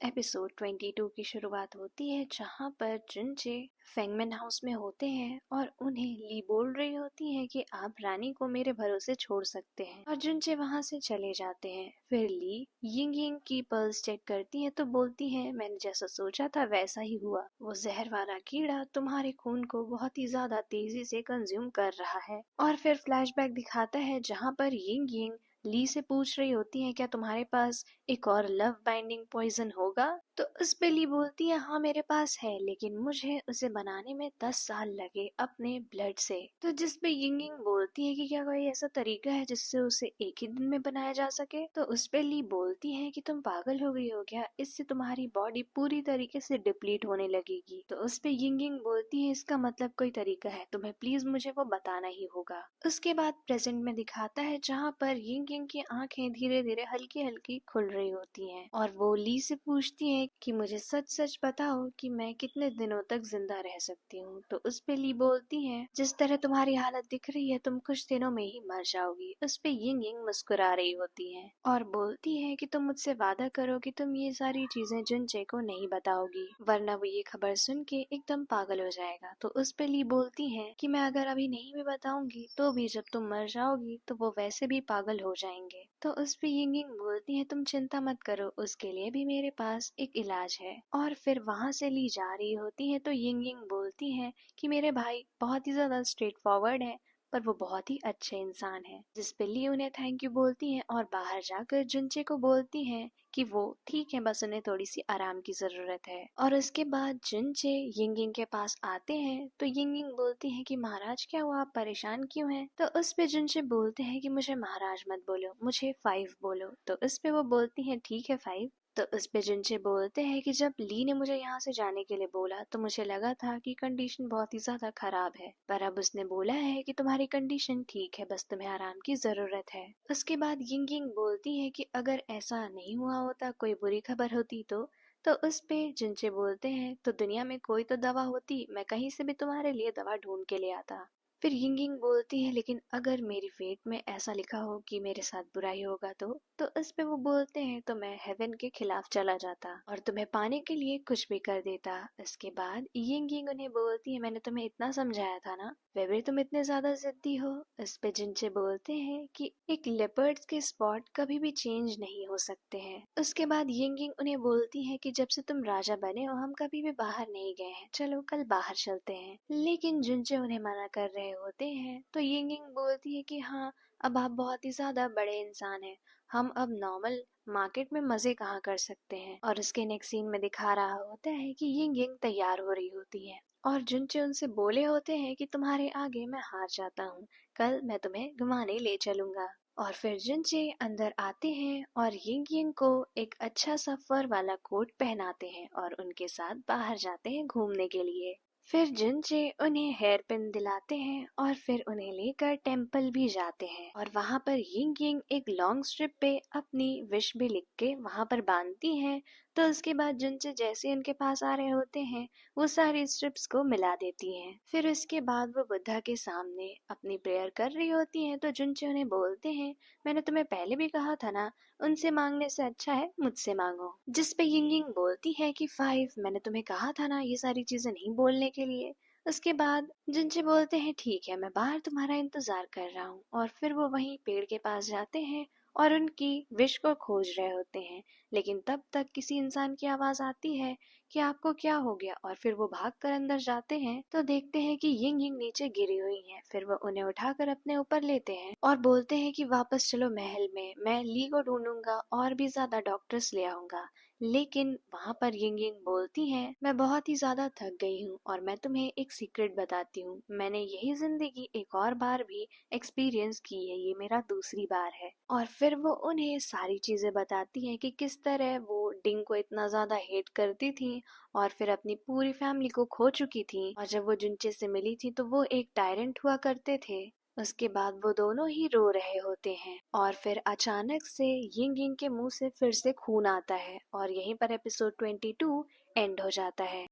Episode 22 की शुरुआत होती है जहाँ पर जुनचे फेंगमेन हाउस में होते हैं और उन्हें ली बोल रही होती है कि आप रानी को मेरे भरोसे छोड़ सकते हैं और जुनचे वहाँ से चले जाते हैं। फिर ली यिंग यिंग की पल्स चेक करती है तो बोलती है मैंने जैसा सोचा था वैसा ही हुआ। वो जहर वाला कीड़ा तुम्हारे खून को बहुत ही ज्यादा तेजी से कंज्यूम कर रहा है। और फिर फ्लैशबैक दिखाता है जहाँ पर यिंग यिंग ली से पूछ रही होती है क्या तुम्हारे पास एक और लव बाइंडिंग पॉइजन होगा। तो उस पे ली बोलती है हाँ मेरे पास है, लेकिन मुझे उसे बनाने में 10 साल लगे अपने ब्लड से। तो जिस पे यिंग यिंग बोलती है कि क्या कोई ऐसा तरीका है जिससे उसे एक ही दिन में बनाया जा सके। तो उस पे ली बोलती है कि तुम पागल हो गई हो क्या, इससे तुम्हारी बॉडी पूरी तरीके से डिप्लीट होने लगेगी। तो उस पे यिंग यिंग बोलती है इसका मतलब कोई तरीका है, तुम्हें प्लीज मुझे वो बताना ही होगा। उसके बाद प्रेजेंट में दिखाता है जहाँ पर यिंग यिंग की आंखें धीरे धीरे हल्की हल्की खुल रही होती हैं और वो ली से पूछती है कि मुझे सच सच बताओ कि मैं कितने दिनों तक जिंदा रह सकती हूँ। तो उस पे ली बोलती है जिस तरह तुम्हारी हालत दिख रही है तुम कुछ दिनों में ही मर जाओगी। उस पे यिंग यिंग मुस्कुरा रही होती है और बोलती है कि तुम मुझसे वादा करो कि तुम ये सारी चीजें जुनचे को नहीं बताओगी, वरना वो ये खबर सुन के एकदम पागल हो जाएगा। तो उस पे ली बोलती है कि मैं अगर अभी नहीं भी बताऊंगी तो भी जब तुम मर जाओगी तो वो वैसे भी पागल हो जाएंगे। तो उस पे यिंग यिंग बोलती है तुम चिंता मत करो, उसके लिए भी मेरे पास एक इलाज है। और फिर वहां से ली जा रही होती है तो यिंग यिंग बोलती है कि मेरे भाई बहुत ही ज्यादा स्ट्रेट फॉरवर्ड है पर वो बहुत ही अच्छे इंसान है। जिस पे ली उन्हें थैंक यू बोलती है और बाहर जाकर जुनचे को बोलती है कि वो ठीक है, बस उन्हें थोड़ी सी आराम की जरूरत है। और उसके बाद जुनचे यिंग यिंग के पास आते हैं तो यिंग यिंग बोलती है कि महाराज क्या हुआ, आप परेशान क्यों हैं। तो उस पे जुनचे बोलते हैं कि मुझे महाराज मत बोलो, मुझे 5 बोलो। तो उस पे वो बोलती है ठीक है 5। तो उस पे जुनचे बोलते हैं कि जब ली ने मुझे यहाँ से जाने के लिए बोला तो मुझे लगा था कि कंडीशन बहुत ही ज्यादा खराब है, पर अब उसने बोला है कि तुम्हारी कंडीशन ठीक है, बस तुम्हें आराम की जरूरत है। उसके बाद यिंग यिंग बोलती है कि अगर ऐसा नहीं हुआ होता, कोई बुरी खबर होती तो उस पे जुनचे बोलते हैं तो दुनिया में कोई तो दवा होती, मैं कहीं से भी तुम्हारे लिए दवा ढूंढ के ले आता। फिर यिंग यिंग बोलती है लेकिन अगर मेरी फेट में ऐसा लिखा हो कि मेरे साथ बुराई होगा तो उस पे वो बोलते हैं तो मैं हेवन के खिलाफ चला जाता और तुम्हें पाने के लिए कुछ भी कर देता। इसके बाद यिंग यिंग उन्हें बोलती है मैंने तुम्हें इतना समझाया था ना, फिर भी तुम इतने ज्यादा जिद्दी हो। इस पे जिनचे बोलते हैं कि एक लेपर्ड्स के स्पॉट कभी भी चेंज नहीं हो सकते हैं। उसके बाद यिंग यिंग उन्हें बोलती है कि जब से तुम राजा बने हो हम कभी भी बाहर नहीं गए हैं, चलो कल बाहर चलते हैं। लेकिन जुनचे उन्हें मना कर रहे होते हैं तो यिंग यिंग बोलती है कि हाँ अब आप बहुत ही ज्यादा बड़े इंसान हैं, हम अब नॉर्मल मार्केट में मजे कहाँ कर सकते हैं। और उसके नेक्स्ट सीन में दिखा रहा होता है कि यिंग यिंग तैयार हो रही होती है और जुनचे उनसे बोले होते हैं कि तुम्हारे आगे मैं हार जाता हूँ, कल मैं तुम्हें घुमाने ले चलूंगा। और फिर जुनचे अंदर आते हैं और यिंग यिंग को एक अच्छा सा फर वाला कोट पहनाते हैं और उनके साथ बाहर जाते हैं घूमने के लिए। फिर जुनचे उन्हें हेयर पिन दिलाते हैं और फिर उन्हें लेकर टेम्पल भी जाते हैं और वहां पर यिंग यिंग एक लॉन्ग स्ट्रिप पे अपनी विश भी लिख के वहां पर बांधती हैं। तो उसके बाद जुनचे जैसे उनके पास आ रहे होते हैं वो सारी स्ट्रिप्स को मिला देती हैं। फिर उसके बाद वो बुद्धा के सामने अपनी प्रेयर कर रही होती हैं तो जुनचे उन्हें बोलते हैं मैंने तुम्हें पहले भी कहा था ना, उनसे मांगने से अच्छा है मुझसे मांगो। जिस पे यिंग यिंग बोलती है कि 5 मैंने तुम्हें कहा था ना ये सारी चीजें नहीं बोलने के लिए। उसके बाद जिनसे बोलते हैं ठीक है मैं बाहर तुम्हारा इंतजार कर रहा हूँ। और फिर वो वहीं पेड़ के पास जाते हैं और उनकी विश को खोज रहे होते हैं, लेकिन तब तक किसी इंसान की आवाज आती है कि आपको क्या हो गया। और फिर वो भाग कर अंदर जाते हैं तो देखते हैं कि यिंग यिंग नीचे गिरी हुई है। फिर वो उन्हें उठाकर अपने ऊपर लेते हैं और बोलते हैं कि वापस चलो महल में, मैं ली को ढूंढूंगा और भी ज्यादा डॉक्टर्स ले आऊंगा। लेकिन वहां पर यिंग यिंग बोलती हैं मैं बहुत ही ज्यादा थक गई हूँ और मैं तुम्हें एक सीक्रेट बताती हूँ, मैंने यही जिंदगी एक और बार भी एक्सपीरियंस की है, ये मेरा दूसरी बार है। और फिर वो उन्हें सारी चीजें बताती हैं कि किस तरह वो डिंग को इतना ज्यादा हेट करती थी और फिर अपनी पूरी फैमिली को खो चुकी थी और जब वो जुनचे से मिली थी तो वो एक टायरेंट हुआ करते थे। उसके बाद वो दोनों ही रो रहे होते हैं और फिर अचानक से यिंग यिंग के मुंह से फिर से खून आता है और यहीं पर एपिसोड 22 एंड हो जाता है।